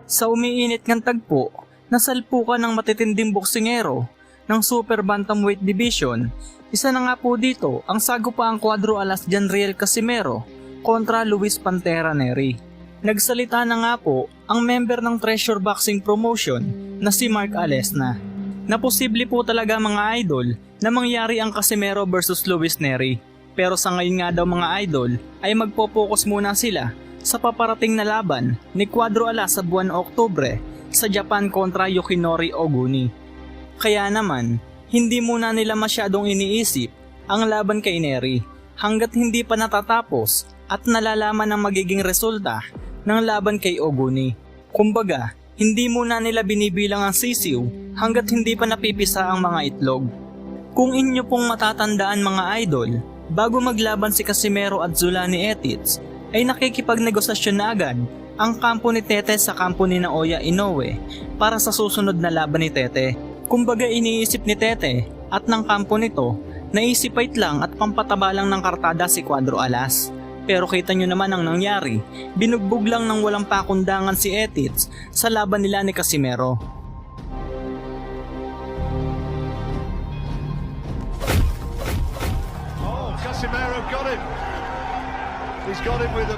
Sa umiinit ng tagpo, nasalpukan ng matitinding boksingero ng Super Bantamweight Division. Isa na nga po dito ang sagupaang Cuadro Alas Janriel Casimero kontra Luis Pantera Neri. Nagsalita na nga po ang member ng Treasure Boxing Promotion na si Mark Alesna na posible po talaga mga idol na mangyari ang Casimero versus Luis Neri. Pero sa ngayon nga daw mga idol ay magpo-focus muna sila sa paparating na laban ni Cuadro Alas sa buwan Oktubre sa Japan kontra Yoshinori Oguni. Kaya naman, hindi muna nila masyadong iniisip ang laban kay Neri hanggat hindi pa natatapos at nalalaman ang magiging resulta ng laban kay Oguni. Kumbaga, hindi muna nila binibilang ang sisiw hanggat hindi pa napipisa ang mga itlog. Kung inyo pong matatandaan mga idol, bago maglaban si Casimero at Zulani Etits, ay nakikipagnegosasyon na agad ang kampo ni Tete sa kampo ni Naoya Inoue para sa susunod na laban ni Tete. Kumbaga iniisip ni Tete at ng kampo nito na isipait lang at pampataba lang ng kartada si Cuadro Alas. Pero kita nyo naman ang nangyari, binugbog lang ng walang pakundangan si Etits sa laban nila ni Casimero. Oh, Casimero got him. He's got him with a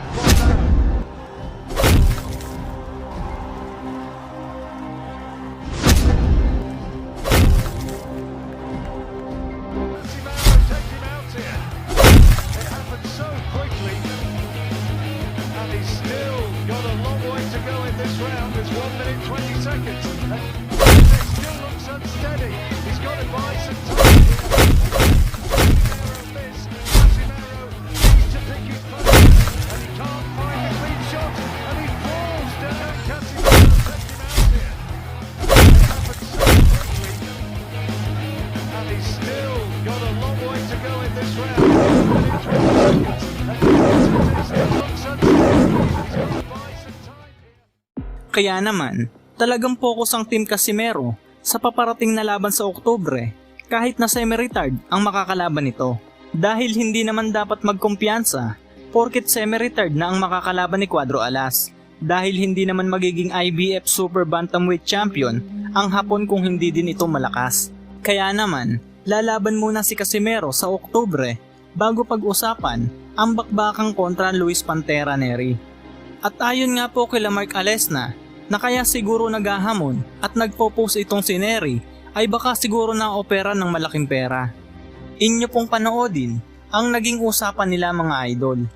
Casimero takes him out here. It happened so quickly, and he's still got a long way to go in this round. There's 1 minute 20 seconds. It still looks unsteady. He's got to buy some time. Casimero missed. Casimero needs to pick his post, and he can't find his lead shot, and he falls down. Casimero takes him out here. It happened so quickly, and he's still got a long way to go in this round. 1 minute 20 seconds. It still looks unsteady. He's got to buy some time here. Kaya naman, talagang focus ang Team Casimero sa paparating na laban sa Oktubre kahit na semi-retard ang makakalaban nito. Dahil hindi naman dapat magkumpiyansa porket semi-retard na ang makakalaban ni Cuadro Alas. Dahil hindi naman magiging IBF Super Bantamweight Champion ang Hapon kung hindi din ito malakas. Kaya naman, lalaban muna si Casimero sa Oktubre bago pag-usapan ang bakbakang kontra Luis Pantera Neri. At ayon nga po kila Mark Alesna na kaya siguro naghahamon at nagpo-post itong si Neri ay baka siguro na-opera ng malaking pera. Inyo pong panoodin ang naging usapan nila mga idol.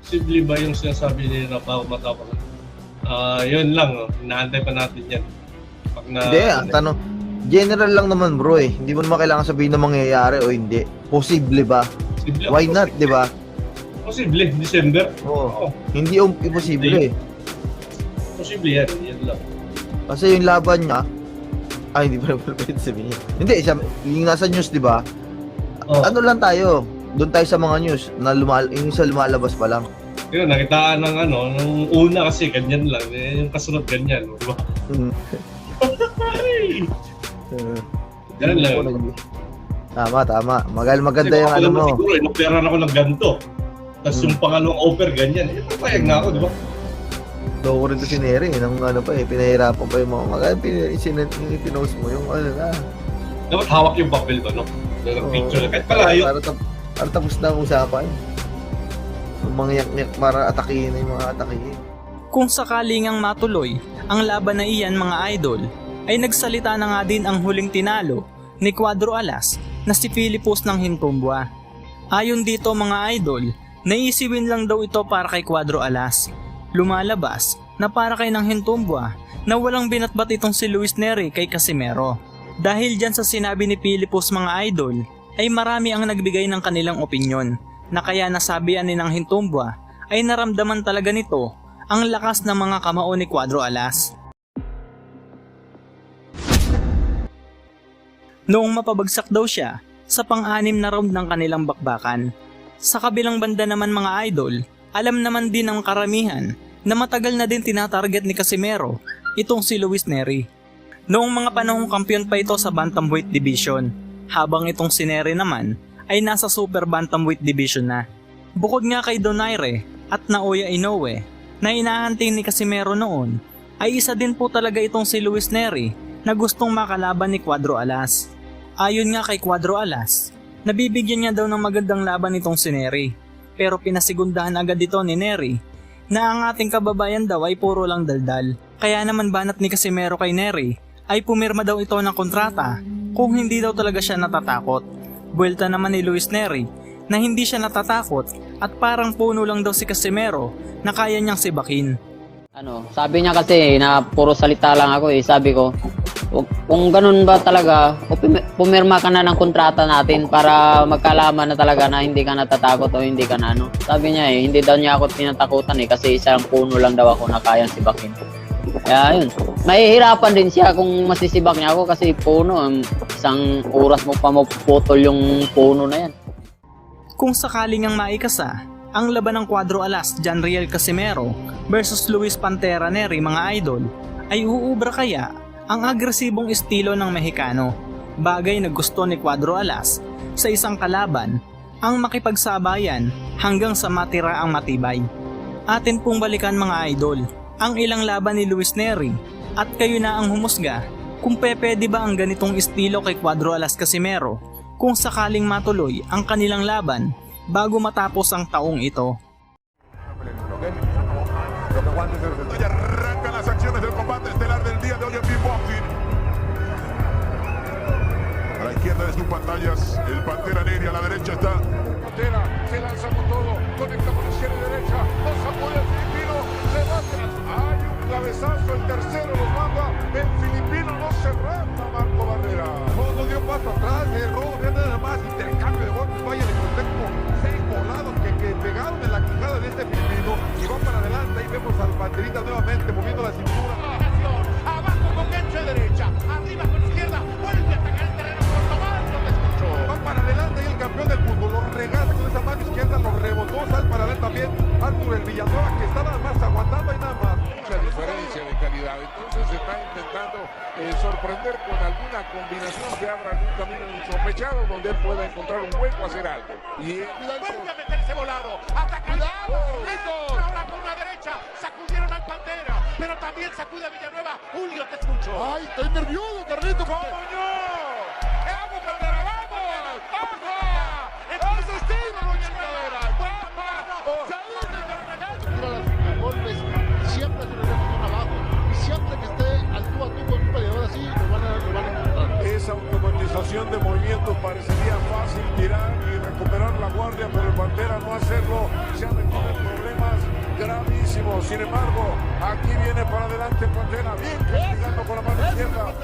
Posible ba yung sinasabi nila bago matapos? Yun lang, inaantay pa natin yan. Pag na, Hindi, ang tanong, general lang naman bro eh. Hindi mo naman kailangan sabihin na mangyayari o hindi. Posible ba? Posible, Why not, di ba? Posible, December. Oo. Hindi imposible eh. Posible yan, yan lang. Kasi yung laban niya, ay hindi pa pwede sabihin. Hindi, yung nasa news di ba? Oh. Ano lang tayo? Doon tayo sa mga news na yung sa lumalabas pa lang. Yun, nakitaan ng nung una kasi ganyan lang. Yung kasunod ganyan, di ba? Ganyan lang. Tama. Maganda yung ano mo. Siguro, inoperan ako ng ganito. Tapos yung pangalawang offer ganyan. Papayag na ako, di ba? Loko rin to si Neri, nang ano pa eh, pinahirapan pa yung mga pinost mo yung ano na. Dapat hawak yung papel ba, no? Picture. Kahit palayo. Para tapos na ang usapan. Yung mga yak-yak para atakihin na yung mga atakihin. Kung sakaling ang matuloy ang laban na iyan mga idol, ay nagsalita na nga din ang huling tinalo ni Cuadro Alas na si Philipos ng Hintumbwa. Ayon dito mga idol, naisiwin lang daw ito para kay Cuadro Alas. Lumalabas na para kay ng Hintumbwa na walang binatbat itong si Luis Neri kay Casimero. Dahil dyan sa sinabi ni Philipos mga idol, ay marami ang nagbigay ng kanilang opinyon na kaya nasabihan ni ng Hintumbwa ay naramdaman talaga nito ang lakas ng mga kamao ni Cuadro Alas. Noong mapabagsak daw siya sa pang-anim na round ng kanilang bakbakan. Sa kabilang banda naman mga idol, alam naman din ng karamihan na matagal na din tinatarget ni Casimero itong si Luis Neri. Noong mga panahong kampiyon pa ito sa Bantamweight Division, habang itong si Neri naman ay nasa Super Bantamweight Division na. Bukod nga kay Donaire at Naoya Inoue na inahanting ni Casimero noon, ay isa din po talaga itong si Luis Neri na gustong makalaban ni Cuadro Alas. Ayon nga kay Cuadro Alas, nabibigyan niya daw ng magandang laban itong si Neri, pero pinasigundahan agad ito ni Neri na ang ating kababayan daw ay puro lang daldal. Kaya naman banat ni Casimero kay Neri ay pumirma daw ito ng kontrata kung hindi daw talaga siya natatakot. Buwelta naman ni Luis Neri na hindi siya natatakot at parang puno lang daw si Casimero na kaya niyang sibakin. Sabi niya kasi na puro salita lang ako eh. Sabi ko, kung ganun ba talaga, pumirma ka na ng kontrata natin para magkalaman na talaga na hindi ka natatakot o hindi ka na ano. Sabi niya hindi daw niya ako tinatakutan kasi isang puno lang daw ako na kayang sibakin. Kaya yun, mahihirapan din siya kung masisibak niya ako kasi puno, isang oras mo pa mapuputol yung puno na yan. Kung sakaling ang maikasa, ang laban ng Cuadro Alas Janriel Casimero versus Luis Pantera Neri mga idol, ay uubra kaya ang agresibong estilo ng Mexicano. Bagay na gusto ni Cuadro Alas sa isang kalaban ang makipagsabayan hanggang sa matira ang matibay. Atin pong balikan mga idol ang ilang laban ni Luis Neri at kayo na ang humusga kung pwede ba ang ganitong estilo kay Cuadro Alas Casimero kung sakaling matuloy ang kanilang laban bago matapos ang taong ito. Y arrancan las acciones del combate estelar del día de hoy en Beatboxing. A la izquierda de sus pantallas, el Pantera Neri, a la derecha está Pantera se lanza con todo, conecta con izquierda y derecha, no sacude el filipino, rebate. Hay un cabezazo, el tercero lo manda, el filipino no se rata, Marco Barrera. No dio paso atrás, erró, nada más, intercambio de golpes, vaya de contexto, 6 volados que pegaron en la quijada de este filipino y va para adelante, ahí vemos al Panterita nuevamente moviendo la cintura. Abajo con gancho de derecha, arriba con izquierda, vuelve a atacar el terreno por tomar, no te escuchó. Va para adelante y el campeón del mundo lo regala con esa mano izquierda, lo rebotó, sale para adelante también Arturo el Villanueva que está nada más aguantando y nada más. Mucha diferencia de calidad, entonces se está intentando sorprender con alguna combinación que abra algún camino insospechado donde él pueda encontrar un hueco a hacer algo. Y vuelve a meterse volado, ataca ahora con una derecha, sacudieron al Pantera, pero también sacude a Villanueva. Julio, te escucho. Ay, estoy nervioso, Carlito. ¿Cómo no? ¡Vamos, Pantera, vamos! ¡Vamos! Entonces sí, vamos, Villanueva. ¡Vamos! Los golpes siempre se le dejan abajo y siempre que esté al tú a tú con un peleador así, lo van a encontrar. Esa automatización de movimientos parecería fácil tirar y recuperar la guardia, pero el Pantera no hacerlo se ha metido en problemas gravísimos. Sin embargo, aquí viene para adelante el Pantera, bien castigando con la mano izquierda.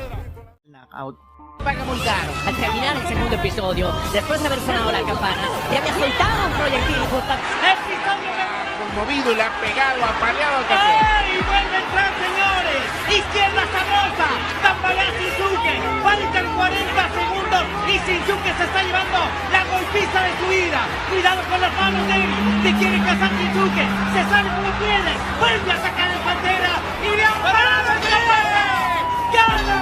Knockout. Paga muy caro. Al terminar el segundo episodio, después de haber sonado la campana, y había soltado un proyectil justo. Conmovido y le ha pegado, apaleado al campeón. ¡Ay! ¡Vuelve a entrar, señores! ¡Izquierda Samosa! ¡Tambaya Shinsuke! ¡Faltan 40 segundos! ¡Y Shinsuke se está llevando la golpiza de su vida! ¡Cuidado con las manos de él! ¡Se quiere cazar Shinsuke! ¡Se sale como pierde! ¡Vuelve a sacar el Pantera! ¡Y le han parado el combate! ¡Gana!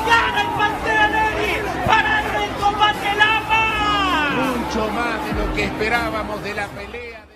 ¡Gana el Pantera Neri! ¡Parando el combate Lama! Mucho más de lo que esperábamos de la pelea de...